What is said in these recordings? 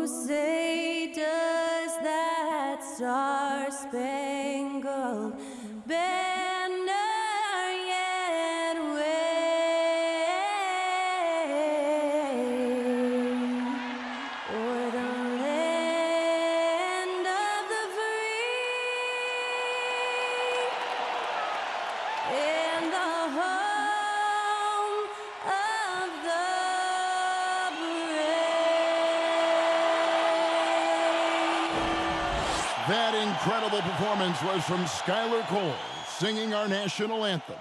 say does that star-spangled banner yet wave o'er the land of the free and the home of the brave. That incredible performance was from Skylar Cole, singing our national anthem.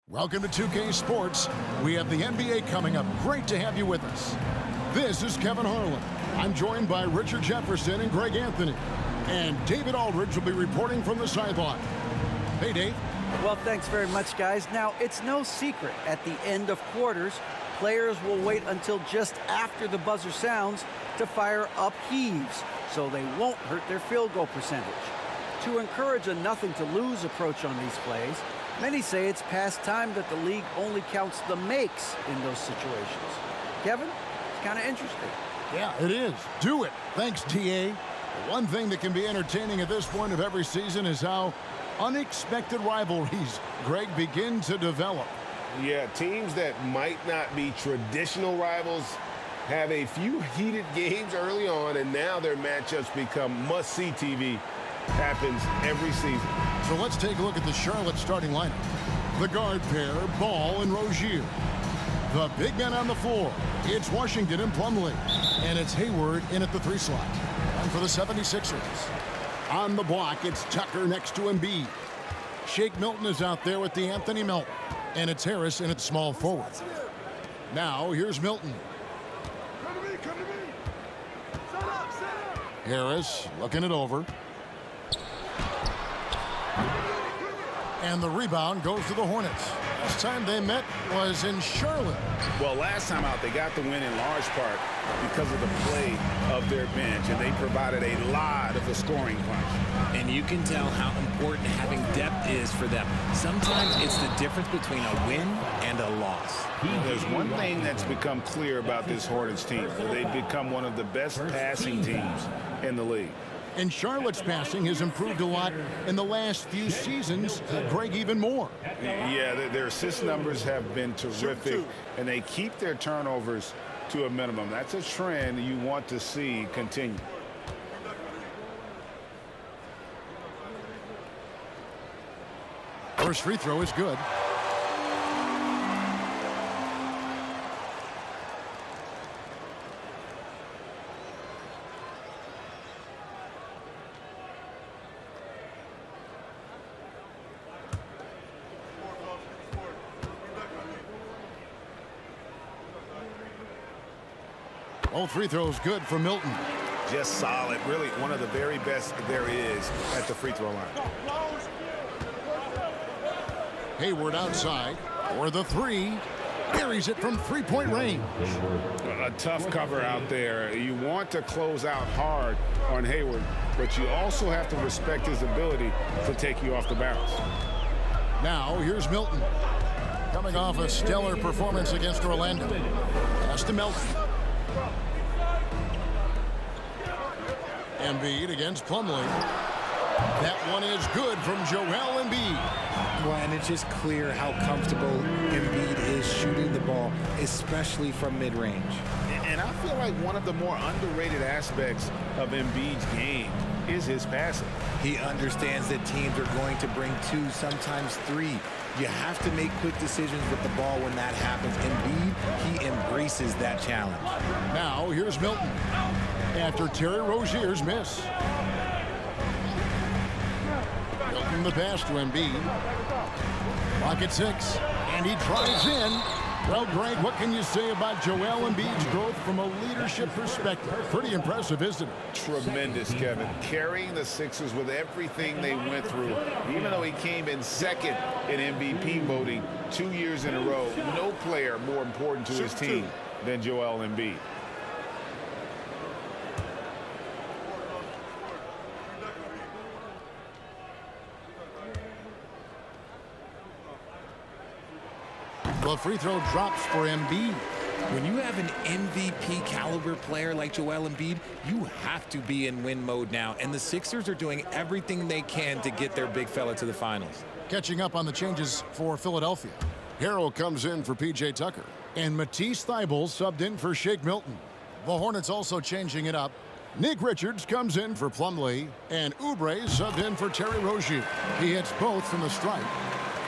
Welcome to 2K Sports. We have the NBA coming up. Great to have you with us. This is Kevin Harlan. I'm joined by Richard Jefferson and Greg Anthony. And David Aldridge will be reporting from the sideline. Hey, Dave. Well, thanks very much, guys. Now, it's no secret at the end of quarters, players will wait until just after the buzzer sounds to fire up heaves, so they won't hurt their field goal percentage. To encourage a nothing-to-lose approach on these plays, many say it's past time that the league only counts the makes in those situations. Kevin, it's kind of interesting. Yeah, it is. Do it. Thanks, TA. One thing that can be entertaining at this point of every season is how unexpected rivalries, Greg, begin to develop. Yeah, teams that might not be traditional rivals have a few heated games early on, and now their matchups become must-see TV. Happens every season. So let's take a look at the Charlotte starting lineup. The guard pair, Ball and Rozier. The big men on the floor, it's Washington and Plumlee. And it's Hayward in at the 3 slot. And for the 76ers. On the block, it's Tucker next to Embiid. Shake Milton is out there with the Anthony Melton. And it's Harris in at small forward. Now, here's Milton. Harris looking it over. And the rebound goes to the Hornets. Last time they met was in Charlotte. Well, last time out, they got the win in large part because of the play of their bench, and they provided a lot of the scoring punch. And you can tell how important having depth is for them. Sometimes it's the difference between a win and a loss. There's one thing that's become clear about this Hornets team. They've become one of the best passing teams in the league. And Charlotte's passing has improved a lot in the last few seasons. Greg, even more. Yeah, their assist numbers have been terrific, and they keep their turnovers to a minimum. That's a trend you want to see continue. First free throw is good. All free throws good for Milton. Just solid. Really one of the very best there is at the free throw line. Hayward outside for the 3. Buries it from 3-point range. A tough cover out there. You want to close out hard on Hayward, but you also have to respect his ability to take you off the bounce. Now here's Milton. Coming off a stellar performance against Orlando. Pass to Milton. Embiid against Plumlee. That one is good from Joel Embiid. Well, and it's just clear how comfortable Embiid is shooting the ball, especially from mid-range. And I feel like one of the more underrated aspects of Embiid's game is his passing. He understands that teams are going to bring 2, sometimes 3. You have to make quick decisions with the ball when that happens. Embiid, he embraces faces that challenge. Now here's Milton after Terry Rozier's miss. Milton the pass to Embiid. Clock at 6, and he drives in. Well, Greg, what can you say about Joel Embiid's growth from a leadership perspective? Pretty impressive, isn't it? Tremendous, Kevin. Carrying the Sixers with everything they went through. Even though he came in second in MVP voting 2 years in a row, no player more important to his team than Joel Embiid. The free throw drops for Embiid. When you have an MVP caliber player like Joel Embiid, you have to be in win mode now. And the Sixers are doing everything they can to get their big fella to the finals. Catching up on the changes for Philadelphia. Harrell comes in for P.J. Tucker. And Matisse Thybulle subbed in for Shake Milton. The Hornets also changing it up. Nick Richards comes in for Plumlee. And Oubre subbed in for Terry Rozier. He hits both from the stripe.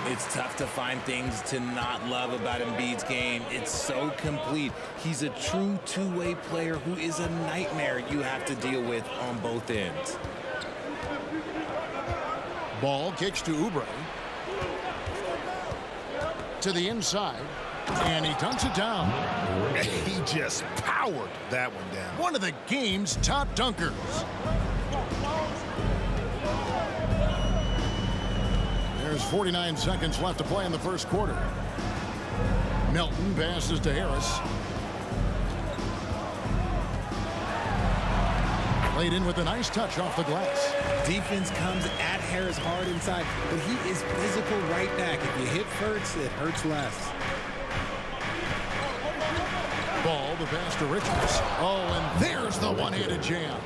It's tough to find things to not love about Embiid's game. It's so complete. He's a true two-way player who is a nightmare you have to deal with on both ends. Ball kicks to Oubre. To the inside. And he dunks it down. He just powered that one down. One of the game's top dunkers. There's 49 seconds left to play in the first quarter. Milton passes to Harris. Played in with a nice touch off the glass. Defense comes at Harris hard inside, but he is physical right back. If you hit first, it hurts less. Ball, the pass to Richards. Oh, and there's the one-handed jam.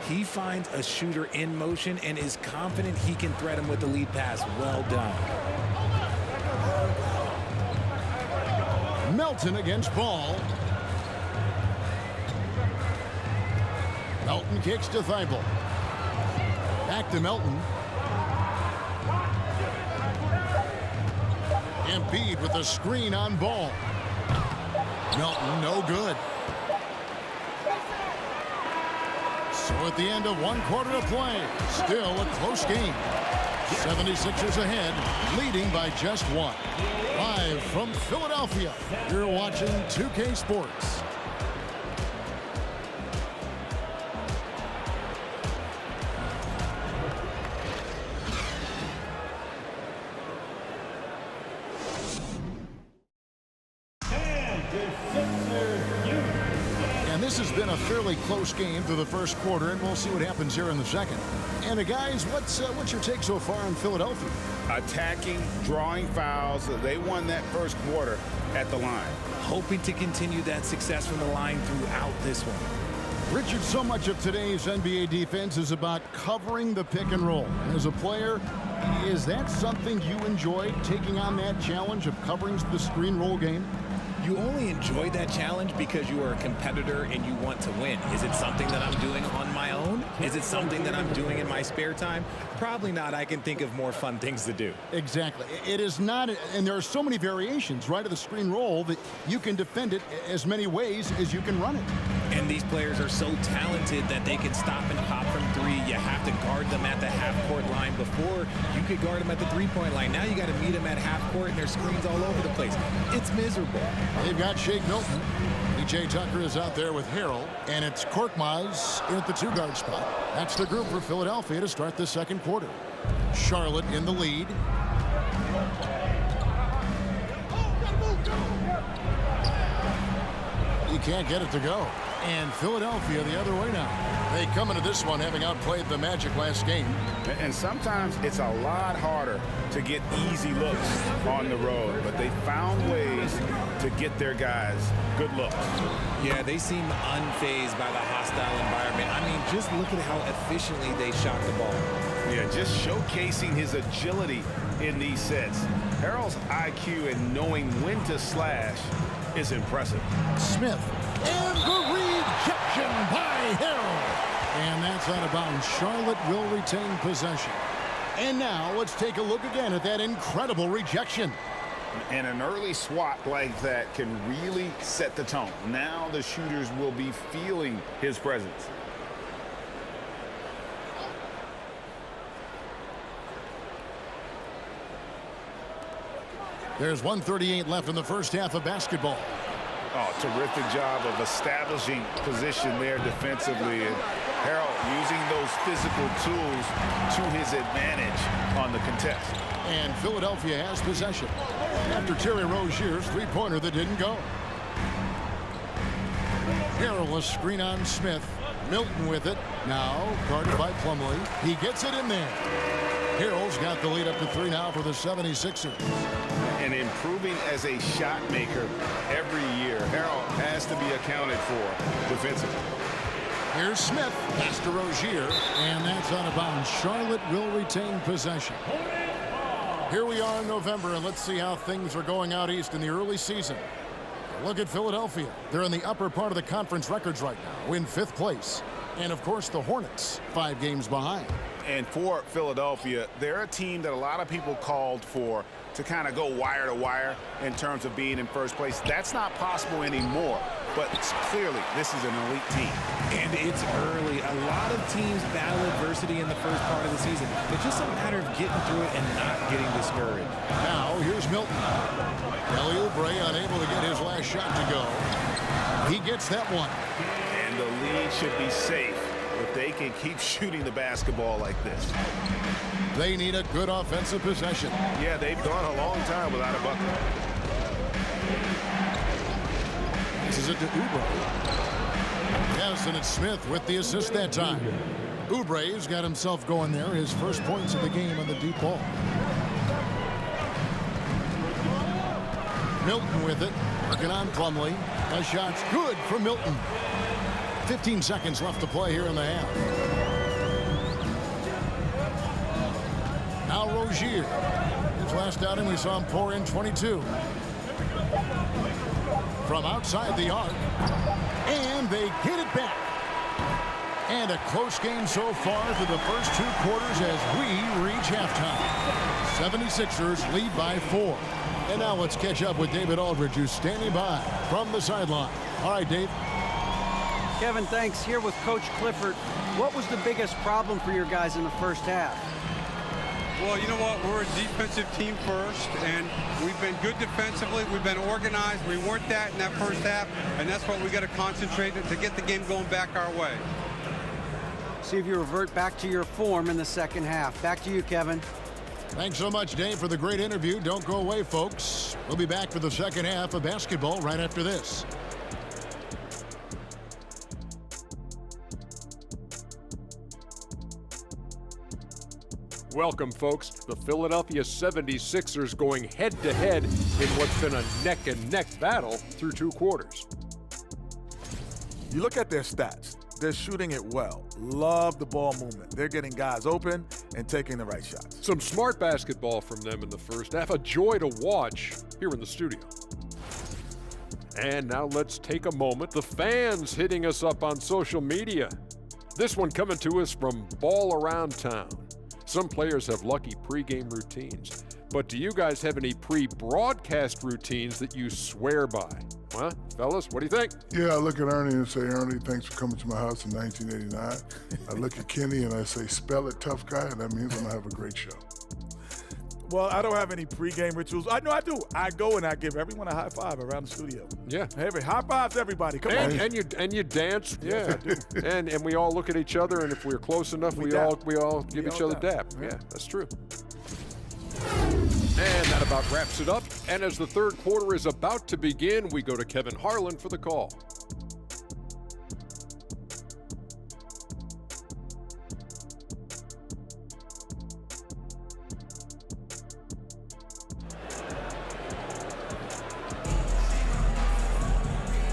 He finds a shooter in motion and is confident he can threat him with the lead pass. Well done. Melton against Ball. Melton kicks to Thybulle. Back to Melton. Embiid with a screen on Ball. Melton, no good. So at the end of 1 quarter of play, still a close game. 76ers ahead, leading by just 1. Live from Philadelphia, you're watching 2K Sports. This has been a fairly close game through the first quarter, and we'll see what happens here in the second. And guys, what's your take so far on Philadelphia? Attacking, drawing fouls. They won that first quarter at the line. Hoping to continue that success from the line throughout this one. Richard, so much of today's NBA defense is about covering the pick and roll. As a player, is that something you enjoy, taking on that challenge of covering the screen roll game? You only enjoy that challenge because you are a competitor and you want to win. Is it something that I'm doing on my own? Is it something that I'm doing in my spare time? Probably not. I can think of more fun things to do. Exactly. It is not, and there are so many variations, right, of the screen roll that you can defend it as many ways as you can run it. And these players are so talented that they can stop and pop from three. You have to guard them at the half-court line. Before, you could guard them at the three-point line. Now you got to meet them at half-court, and there's screens all over the place. It's miserable. They've got Shake Milton. P.J. Tucker is out there with Harrell, and it's Korkmaz at the two-guard spot. That's the group for Philadelphia to start the second quarter. Charlotte in the lead. He can't get it to go. And Philadelphia the other way now. They come into this one having outplayed the Magic last game. And sometimes it's a lot harder to get easy looks on the road, but they found ways to get their guys good looks. Yeah, they seem unfazed by the hostile environment. I mean, just look at how efficiently they shot the ball. Yeah, just showcasing his agility in these sets. Harrell's IQ and knowing when to slash is impressive. Smith, and the rejection by Harrell. And that's out of bounds. Charlotte will retain possession. And now let's take a look again at that incredible rejection. And an early swat like that can really set the tone. Now the shooters will be feeling his presence. There's 1:38 left in the first half of basketball. Oh, terrific job of establishing position there defensively. And Harold using those physical tools to his advantage on the contest. And Philadelphia has possession after Terry Rozier's three-pointer that didn't go. Perilous screen on Smith. Milton with it. Now guarded by Plumlee. He gets it in there. Harrell's got the lead up to 3 now for the 76ers. And improving as a shot maker every year. Harold has to be accounted for defensively. Here's Smith. Pass to Rozier. And that's out of bounds. Charlotte will retain possession. Here we are in November, and let's see how things are going out east in the early season. Look at Philadelphia. They're in the upper part of the conference records right now, in 5th place. And, of course, the Hornets, 5 games behind. And for Philadelphia, they're a team that a lot of people called for to kind of go wire to wire in terms of being in first place. That's not possible anymore, but clearly this is an elite team. And it's early. A lot of teams battle adversity in the first part of the season. It's just a matter of getting through it and not getting discouraged. Now, here's Milton. Kelly Oubre unable to get his last shot to go. He gets that one. And the lead should be safe if they can keep shooting the basketball like this. They need a good offensive possession. Yeah, they've gone a long time without a bucket. This is it to Oubre. Yes, and it's Smith with the assist that time. Oubre's got himself going there. His first points of the game on the deep ball. Milton with it. Working on Plumlee. A shot's good for Milton. 15 seconds left to play here in the half. Now Rozier. His last outing, we saw him pour in 22. From outside the arc. And they get it back. And a close game so far through the first 2 quarters as we reach halftime. 76ers lead by 4. And now let's catch up with David Aldridge, who's standing by from the sideline. All right, Dave. Kevin, thanks. Here with Coach Clifford. What was the biggest problem for your guys in the first half? Well, you know what? We're a defensive team first, and we've been good defensively. We've been organized. We weren't that in that first half, and that's what we got to concentrate on to get the game going back our way. See if you revert back to your form in the second half. Back to you, Kevin. Thanks so much, Dave, for the great interview. Don't go away, folks. We'll be back for the second half of basketball right after this. Welcome, folks. The Philadelphia 76ers going head-to-head in what's been a neck-and-neck battle through 2 quarters. You look at their stats. They're shooting it well. Love the ball movement. They're getting guys open and taking the right shots. Some smart basketball from them in the first half. A joy to watch here in the studio. And now let's take a moment. The fans hitting us up on social media. This one coming to us from Ball Around Town. Some players have lucky pregame routines. But do you guys have any pre-broadcast routines that you swear by? Huh? Fellas, what do you think? Yeah, I look at Ernie and say, Ernie, thanks for coming to my house in 1989. I look at Kenny and I say, spell it, tough guy, and that means I'm going to have a great show. Well, I don't have any pregame rituals. I know I do. I go and I give everyone a high five around the studio. Yeah. High fives, everybody. Come on. And you dance. Yes, Yeah. I do. And we all look at each other, and if we're close enough, we all give each other dap. Yeah. Yeah, that's true. And that about wraps it up. And as the third quarter is about to begin, we go to Kevin Harlan for the call.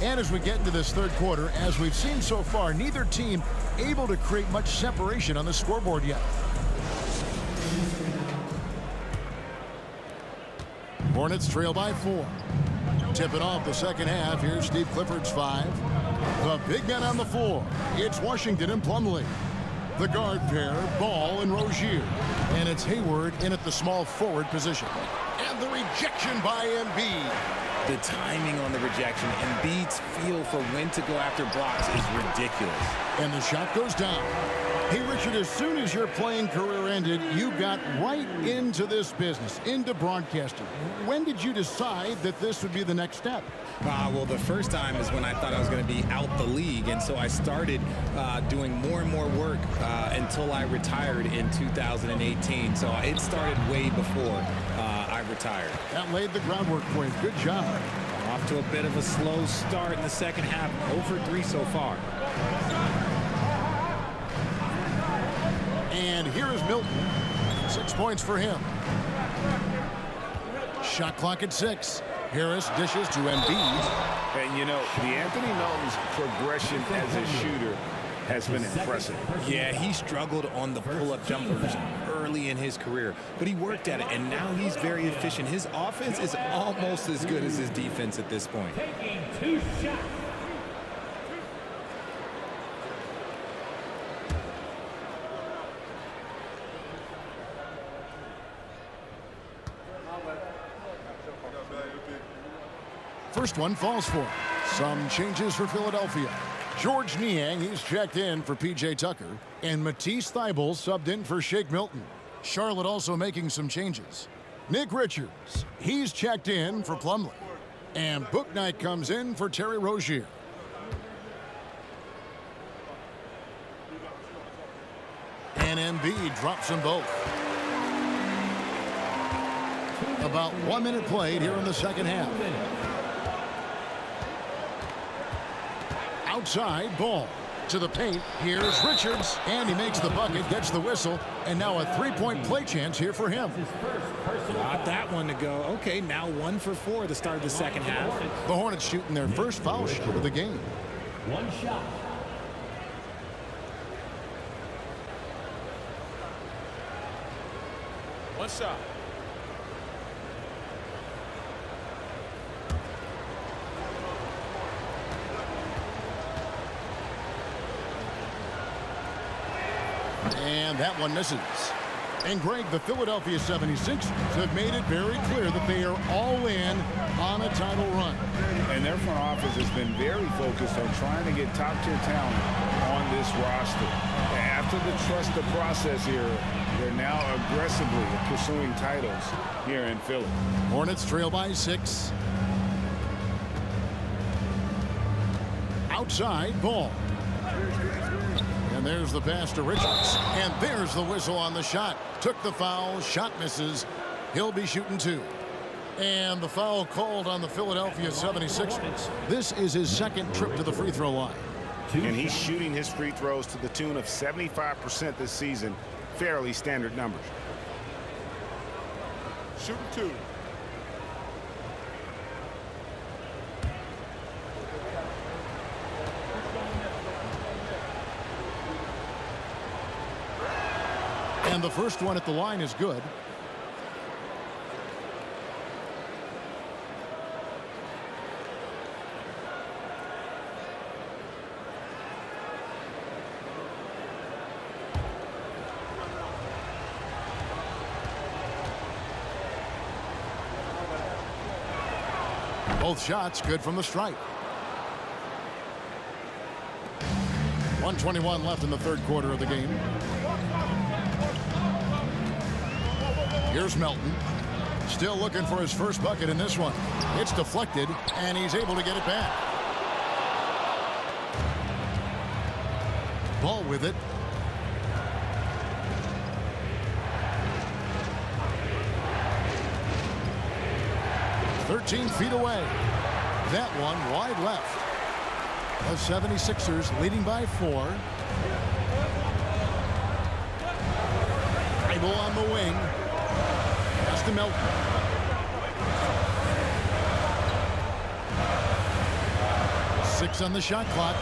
And as we get into this third quarter, as we've seen so far, neither team able to create much separation on the scoreboard yet. Hornets trail by 4. Tipping off the second half. Here's Steve Clifford's 5. The big men on the floor. It's Washington and Plumlee. The guard pair, Ball and Rozier. And it's Hayward in at the small forward position. And And the rejection by Embiid. The timing on the rejection, Embiid's feel for when to go after blocks is ridiculous. And the shot goes down. Hey, Richard, as soon as your playing career ended, you got right into this business, into broadcasting. When did you decide that this would be the next step? Well, the first time is when I thought I was going to be out the league, and so I started doing more and more work until I retired in 2018. So it started way before I retired. That laid the groundwork for you. Good job. Off to a bit of a slow start in the second half. 0 for 3 so far. And here is Milton. 6 points for him. Shot clock at 6. Harris dishes to Embiid. And, you know, the Anthony Melton's progression as a shooter has been impressive. Yeah, he struggled on the pull-up jumpers early in his career, but he worked at it, and now he's very efficient. His offense is almost as good as his defense at this point. Taking 2 shots. First one falls for him. Some changes for Philadelphia. George Niang, he's checked in for P.J. Tucker. And Matisse Thybulle subbed in for Shake Milton. Charlotte also making some changes. Nick Richards, he's checked in for Plumlee. And Bouknight comes in for Terry Rozier. And Embiid drops them both. About 1 minute played here in the second half. Outside, ball to the paint. Here's Richards, and he makes the bucket, gets the whistle, and now a three-point play chance here for him. Got that one to go. Okay, now 1 for 4 to start the second half. The Hornets shooting their first foul shot of the game. 1 shot. One shot. And that one misses. And Greg, the Philadelphia 76ers have made it very clear that they are all in on a title run. And their front office has been very focused on trying to get top-tier talent on this roster. After the trust the process here, they're now aggressively pursuing titles here in Philly. Hornets trail by 6. Outside, ball. And there's the pass to Richards. And there's the whistle on the shot. Took the foul. Shot misses. He'll be shooting 2. And the foul called on the Philadelphia 76ers. This is his second trip to the free throw line. And he's shooting his free throws to the tune of 75% this season. Fairly standard numbers. Shooting 2. And the first one at the line is good. Both shots good from the stripe. 1:21 left in the third quarter of the game. Here's Melton. Still looking for his first bucket in this one. It's deflected, and he's able to get it back. Ball with it. "13 feet away." That one wide left. The 76ers leading by 4. Thybulle on the wing. Pass to Melton. Six on the shot clock.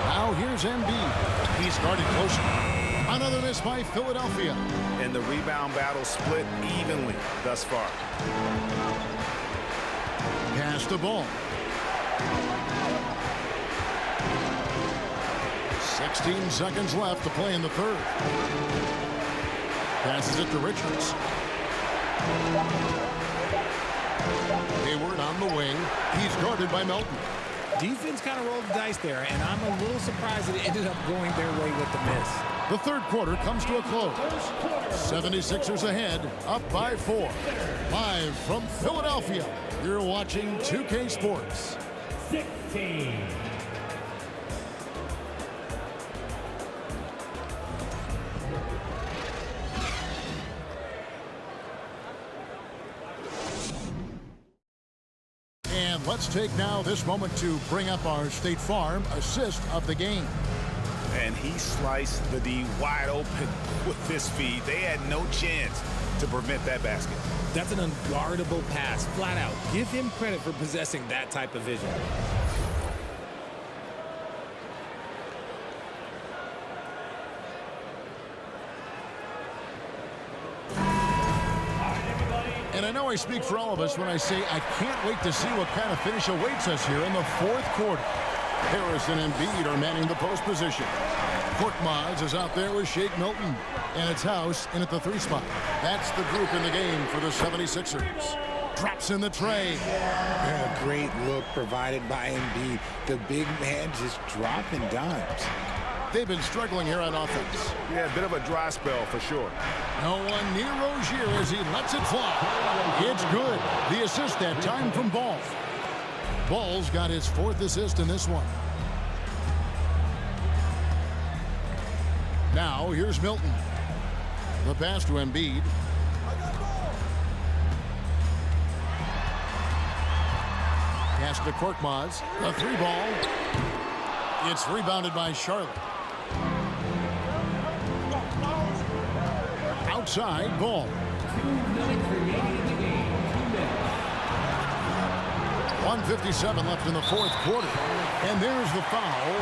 Now here's Embiid. He started closer. Another miss by Philadelphia. And the rebound battle split evenly thus far. Pass the ball. 16 seconds left to play in the third. Passes it to Richards. Hayward on the wing. He's guarded by Melton. Defense kind of rolled the dice there, and I'm a little surprised that it ended up going their way with the miss. The third quarter comes to a close. 76ers ahead, up by 4. Live from Philadelphia, you're watching 2K Sports. 16. And let's take now this moment to bring up our State Farm assist of the game. And he sliced the D wide open with this feed. They had no chance to prevent that basket. That's an unguardable pass, flat out. Give him credit for possessing that type of vision. And I know I speak for all of us when I say I can't wait to see what kind of finish awaits us here in the fourth quarter. Harrison and Embiid are manning the post position. Korkmaz is out there with Shake Milton. And it's House in at the 3 spot. That's the group in the game for the 76ers. Drops in the tray. Yeah, great look provided by Embiid. The big man just dropping dimes. They've been struggling here on offense. Yeah, a bit of a dry spell for sure. No one near Rozier as he lets it fly. It's good. The assist that time from Ball. Ball's got his 4th assist in this one. Now here's Milton. The pass to Embiid. Pass to Korkmaz. A 3 ball. It's rebounded by Charlotte. Outside Ball. 2 minutes remaining in the game. 2 minutes. 1:57 left in the fourth quarter. And there's the foul.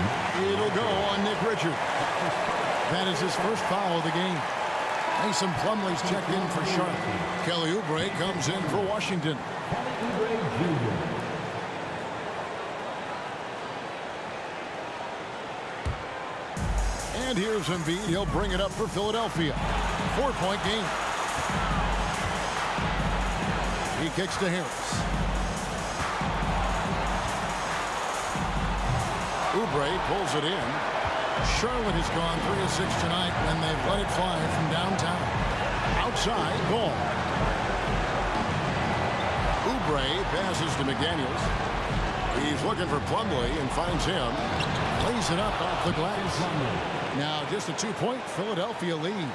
It'll go on Nick Richards. That is his first foul of the game. Mason Plumlee's checked in for Charlotte. Kelly Oubre comes in for Washington. Kelly Oubre Jr. And here's Embiid. He'll bring it up for Philadelphia. 4-point game. He kicks to Harris. Oubre pulls it in. Charlotte has gone 3 of 6 tonight when they've let it fly from downtown. Outside, Ball. Oubre passes to McDaniels. He's looking for Plumlee and finds him. Lays it up off the glass. Now just a 2-point Philadelphia lead.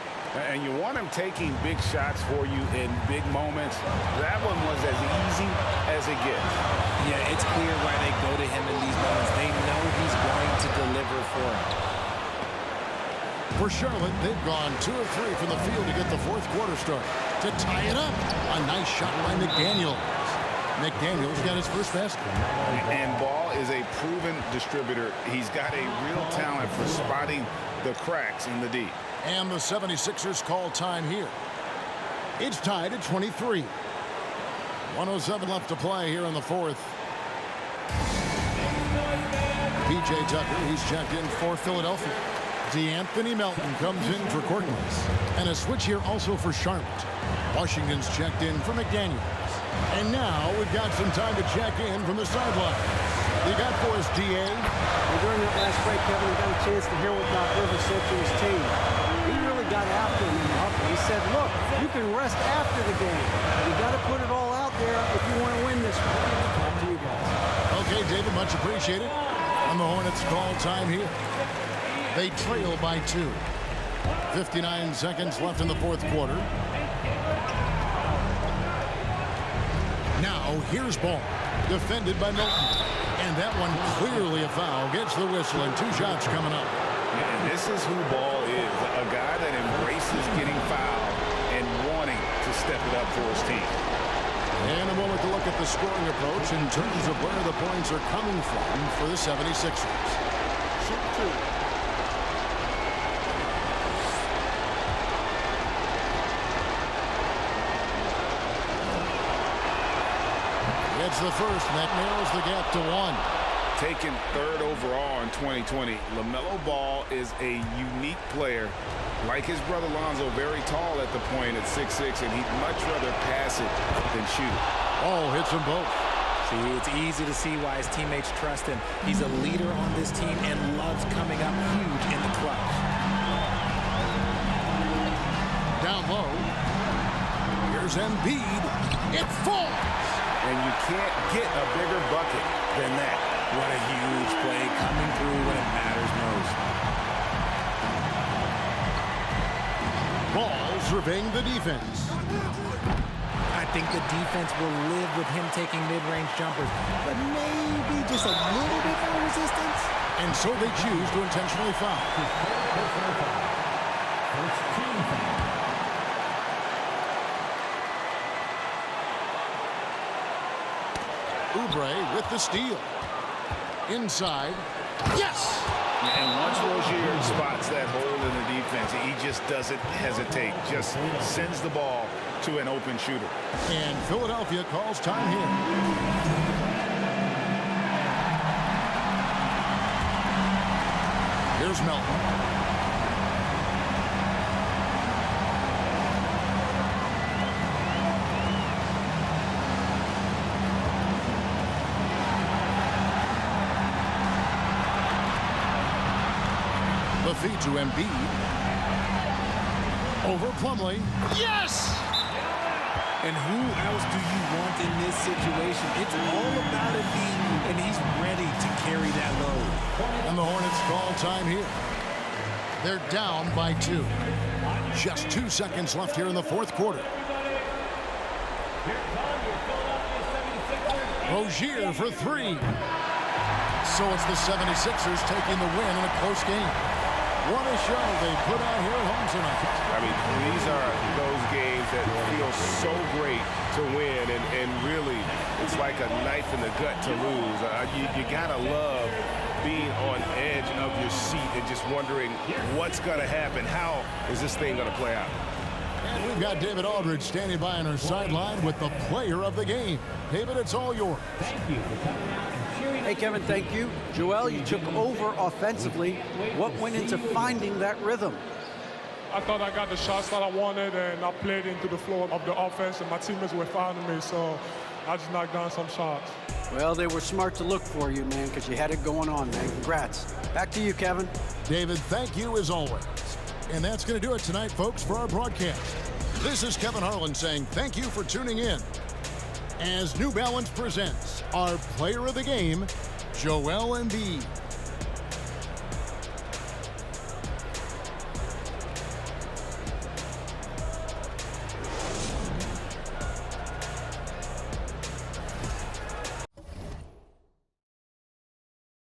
And you want him taking big shots for you in big moments. That one was as easy as it gets. Yeah, it's clear why they go to him in these moments. They know he's going to deliver for them. For Charlotte, they've gone 2 of 3 from the field to get the fourth quarter started. To tie it up, a nice shot by McDaniels. McDaniels got his first basket. And Ball is a proven distributor. He's got a real talent for spotting the cracks in the D. And the 76ers call time here. It's tied at 23. 1:07 left to play here in the fourth. P.J. Tucker, he's checked in for Philadelphia. DeAnthony Melton comes in for Korkmaz. And a switch here also for Charlotte. Washington's checked in for McDaniels. And now we've got some time to check in from the sideline. You got for us, D.A.? Well, during that last break, Kevin, we got a chance to hear what Doc Rivers said to his team. He really got after him. He said, look, you can rest after the game. You got to put it all out there if you want to win this one. Talk to you guys. Okay, David, much appreciated. And the Hornets call time here. They trail by 2. 59 seconds left in the fourth quarter. Now, here's Ball. Defended by Milton. And that one clearly a foul. Gets the whistle and 2 shots coming up. And this is who Ball is. A guy that embraces getting fouled and wanting to step it up for his team. And a moment to look at the scoring approach in terms of where the points are coming from for the 76ers. Shoot 2. It's the first, and that narrows the gap to 1. Taken third overall in 2020, LaMelo Ball is a unique player. Like his brother Lonzo, very tall at the point at 6'6", and he'd much rather pass it than shoot it. Ball hits them both. See, it's easy to see why his teammates trust him. He's a leader on this team and loves coming up huge in the clutch. Down low. Here's Embiid. It falls. And you can't get a bigger bucket than that. What a huge play coming through when it matters most. Ball surveying the defense. I think the defense will live with him taking mid-range jumpers, but maybe just a little bit more resistance. And so they choose to intentionally foul. First team foul. Oubre with the steal. Inside. Yes! And once Rozier spots that hole in the defense, he just doesn't hesitate. Just sends the ball to an open shooter. And Philadelphia calls time here. Here's Melton. The feed to Embiid. Over Plumlee. Yes! And who else do you want in this situation? It's all about it being, and he's ready to carry that load. And the Hornets call time here. They're down by 2. Just 2 seconds left here in the fourth quarter. Rozier for 3. So it's the 76ers taking the win in a close game. What a show they put out here at home tonight. I mean, these are those games that feel so great to win, and really, it's like a knife in the gut to lose. You gotta love being on edge of your seat and just wondering what's gonna happen. How is this thing gonna play out? And we've got David Aldridge standing by on our sideline with the player of the game. David, it's all yours. Thank you for coming out and cheering. Hey, Kevin, thank you. Joel, you took over offensively. What went into finding that rhythm? I thought I got the shots that I wanted, and I played into the flow of the offense, and my teammates were finding me, so I just knocked down some shots. Well, they were smart to look for you, man, because you had it going on, man. Congrats. Back to you, Kevin. David, thank you as always. And that's going to do it tonight, folks, for our broadcast. This is Kevin Harlan saying thank you for tuning in as New Balance presents our player of the game, Joel Embiid.